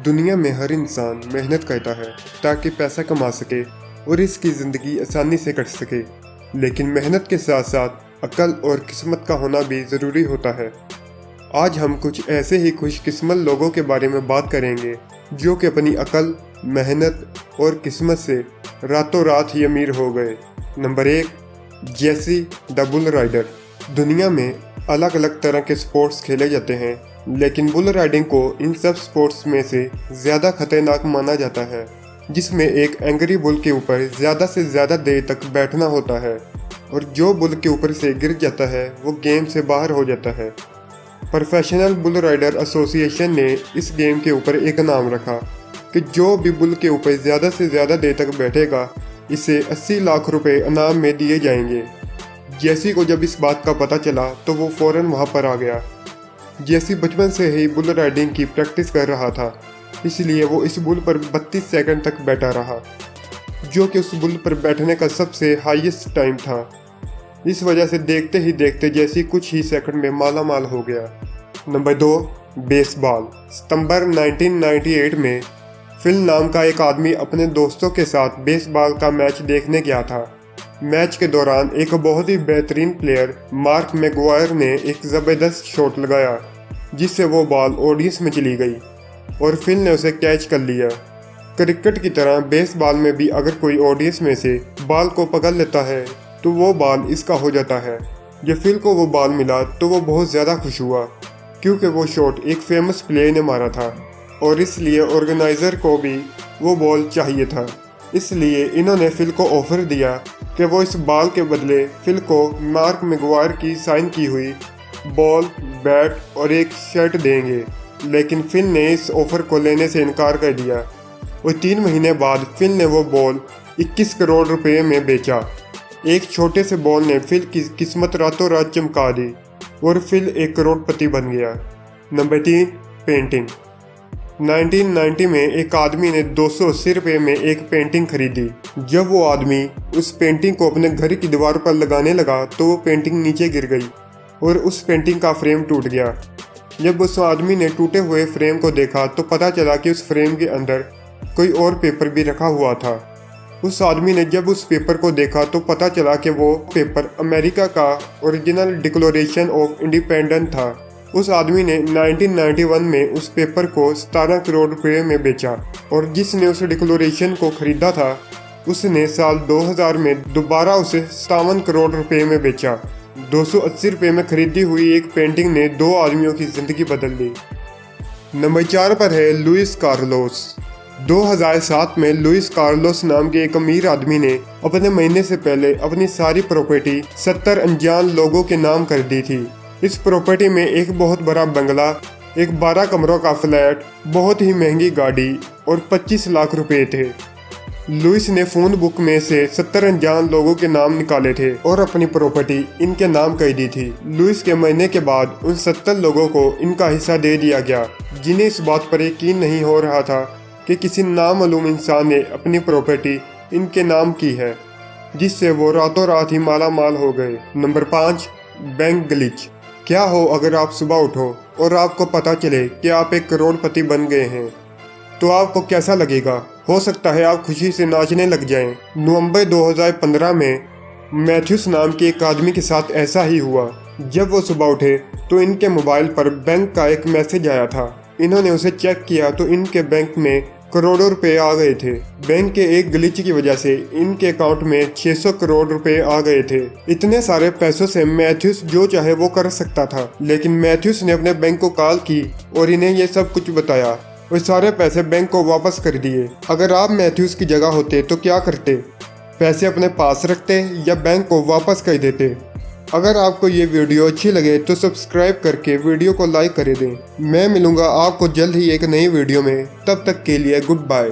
दुनिया में हर इंसान मेहनत करता है ताकि पैसा कमा सके और इसकी ज़िंदगी आसानी से कट सके। लेकिन मेहनत के साथ साथ अक्ल और किस्मत का होना भी ज़रूरी होता है। आज हम कुछ ऐसे ही खुशकिस्मत लोगों के बारे में बात करेंगे जो कि अपनी अक्ल, मेहनत और किस्मत से रातों रात ही अमीर हो गए। Number 1, Jesse the bull rider. दुनिया में अलग अलग तरह के स्पोर्ट्स खेले जाते हैं, लेकिन बुल राइडिंग को इन सब स्पोर्ट्स में से ज़्यादा खतरनाक माना जाता है, जिसमें एक एंग्री बुल के ऊपर ज़्यादा से ज़्यादा देर तक बैठना होता है और जो बुल के ऊपर से गिर जाता है वो गेम से बाहर हो जाता है। प्रोफेशनल बुल राइडर एसोसिएशन ने इस गेम के ऊपर एक नाम रखा कि जो भी बुल के ऊपर ज़्यादा से ज़्यादा देर तक बैठेगा इसे 80 लाख रुपए इनाम में दिए जाएंगे। जेसी को जब इस बात का पता चला तो वो फ़ौरन वहाँ पर आ गया। जेसी बचपन से ही बुल राइडिंग की प्रैक्टिस कर रहा था, इसलिए वो इस बुल पर 32 सेकंड तक बैठा रहा, जो कि उस बुल पर बैठने का सबसे हाईएस्ट टाइम था। इस वजह से देखते ही देखते जेसी कुछ ही सेकंड में माला माल हो गया। Number 2, baseball. सितंबर 1998 में फिल नाम का एक आदमी अपने दोस्तों के साथ बेसबॉल का मैच देखने गया था। मैच के दौरान एक बहुत ही बेहतरीन प्लेयर मार्क मैगवायर ने एक ज़बरदस्त शॉट लगाया, जिससे वो बॉल ऑडियंस में चली गई और फिल ने उसे कैच कर लिया। क्रिकेट की तरह बेसबॉल में भी अगर कोई ऑडियंस में से बॉल को पकड़ लेता है तो वो बॉल इसका हो जाता है। जब फिल को वो बॉल मिला तो वो बहुत ज़्यादा खुश हुआ, क्योंकि वो शॉट एक फेमस प्लेयर ने मारा था और इसलिए ऑर्गेनाइज़र को भी वो बॉल चाहिए था। इसलिए इन्होंने फिल को ऑफर दिया कि वो इस बॉल के बदले फिल को मार्क मैगवायर की साइन की हुई बॉल, बैट और एक शर्ट देंगे। लेकिन फिल ने इस ऑफर को लेने से इनकार कर दिया और 3 महीने बाद फिल ने वो बॉल 21 करोड़ रुपए में बेचा। एक छोटे से बॉल ने फिल की किस्मत रातों रात चमका दी और फिल एक करोड़पति बन गया। Number 3, painting. 1990 में एक आदमी ने 280 रुपये में एक पेंटिंग खरीदी। जब वो आदमी उस पेंटिंग को अपने घर की दीवार पर लगाने लगा तो वो पेंटिंग नीचे गिर गई और उस पेंटिंग का फ्रेम टूट गया। जब उस आदमी ने टूटे हुए फ्रेम को देखा तो पता चला कि उस फ्रेम के अंदर कोई और पेपर भी रखा हुआ था। उस आदमी ने जब उस पेपर को देखा तो पता चला कि वो पेपर अमेरिका का ओरिजिनल डिक्लेरेशन ऑफ इंडिपेंडेंस था। उस आदमी ने 1991 में उस पेपर को 17 करोड़ रुपए में बेचा और जिसने उस डिक्लेरेशन को खरीदा था उसने साल 2000 में दोबारा उसे 57 करोड़ रुपए में बेचा। 280 रुपये में खरीदी हुई एक पेंटिंग ने 2 आदमियों की ज़िंदगी बदल दी। नंबर 4 पर है लुइस कार्लोस। 2007 में लुइस कार्लोस नाम के एक अमीर आदमी ने अपने महीने से पहले अपनी सारी प्रॉपर्टी 70 अनजान लोगों के नाम कर दी थी। इस प्रॉपर्टी में एक बहुत बड़ा बंगला, एक 12 कमरों का फ्लैट, बहुत ही महंगी गाड़ी और 25 लाख रुपए थे। लुइस ने फ़ोन बुक में से 70 अनजान लोगों के नाम निकाले थे और अपनी प्रॉपर्टी इनके नाम कर दी थी। लुइस के मरने के बाद उन 70 लोगों को इनका हिस्सा दे दिया गया, जिन्हें इस बात पर यकीन नहीं हो रहा था कि किसी नामालूम इंसान ने अपनी प्रॉपर्टी इनके नाम की है, जिससे वो रातों रात ही माला माल हो गए। Number 5, bank glitch. क्या हो अगर आप सुबह उठो और आपको पता चले कि आप एक करोड़पति बन गए हैं, तो आपको कैसा लगेगा? हो सकता है आप खुशी से नाचने लग जाएं। नवंबर 2015 में मैथ्यूस नाम के एक आदमी के साथ ऐसा ही हुआ। जब वो सुबह उठे तो इनके मोबाइल पर बैंक का एक मैसेज आया था। इन्होंने उसे चेक किया तो इनके बैंक में करोड़ों रुपए आ गए थे। बैंक के एक ग्लिच की वजह से इनके अकाउंट में 600 करोड़ रुपए आ गए थे। इतने सारे पैसों से मैथ्यूस जो चाहे वो कर सकता था, लेकिन मैथ्यूस ने अपने बैंक को कॉल की और इन्हें ये सब कुछ बताया और सारे पैसे बैंक को वापस कर दिए। अगर आप मैथ्यूस की जगह होते तो क्या करते? पैसे अपने पास रखते या बैंक को वापस कर देते? अगर आपको ये वीडियो अच्छी लगे तो सब्सक्राइब करके वीडियो को लाइक कर दें। मैं मिलूंगा आपको जल्द ही एक नई वीडियो में, तब तक के लिए गुड बाय।